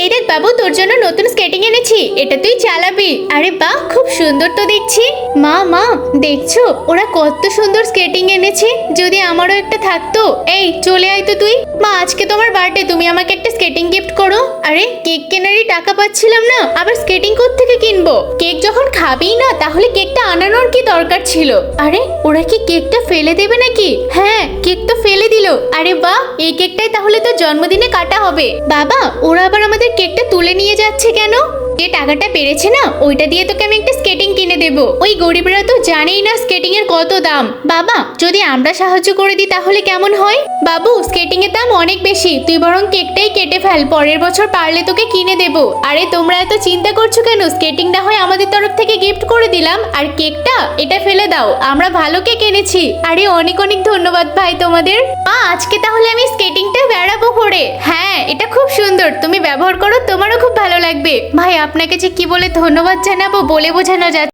এই দেখ বাবু, তোর জন্য নতুন স্কেটিং এনেছি, এটা তুই চালাবি। আরে বাহ, খুব সুন্দর তো দেখছি। মা মা, দেখছো ওরা কত সুন্দর স্কেটিং এনেছে, যদি আমারও একটা থাকতো। এই চলে আয় তো তুই। মা, আজকে তোমার বার্থডে, তুমি আমাকে একটা স্কেটিং গিফট করো। আরে কেক কেনারই টাকা পাচ্ছিলাম না, আবার স্কেটিং কোত্থেকে কিনবো? কেক যখন খাবেই না, তাহলে কেকটা আনানোর কি দরকার ছিল? আরে ওরা কি কেকটা ফেলে দেবে নাকি? হ্যাঁ, কেক তো ফেলে দিল। আরে বাহ, এই কেকটাই তাহলে তো জন্মদিনে কাটা হবে। বাবা, ওরা আবার আমাদের কেকটা তুলে নিয়ে যাচ্ছে কেন? যে টাকাটা পেরেছে না, ওইটা দিয়ে তোকে আমি একটা স্কেটিং কিনে দেবো। ওই গরিবরা তো জানেই না স্কেটিং এর কত দাম। বাবা, যদি আমরা সাহায্য করে দিই তাহলে কেমন হয়? বাবু, স্কেটিং এর দাম অনেক বেশি, তুই বরং কেকটাই কেটে ফেল, পরের বছর পারলে তোকে কিনে দেবো। আরে তোমরা এত চিন্তা করছো কেন? স্কেটিংটা হয় আমাদের তরফ থেকে গিফট করে দিলাম, আর কেকটা এটা ফেলে দাও, আমরা ভালো কেক এনেছি। আরে অনেক অনেক ধন্যবাদ ভাই তোমাদের। মা, আজকে তাহলে আমি স্কেটিংটা বেড়াবো পরে। হ্যাঁ, এটা খুব সুন্দর, তুমি ব্যবহার করো, তোমারও খুব ভালো লাগবে। ভাই, আপনাকে যে কি বলে ধন্যবাদ জানাবো, বলে বোঝানো যাচ্ছে।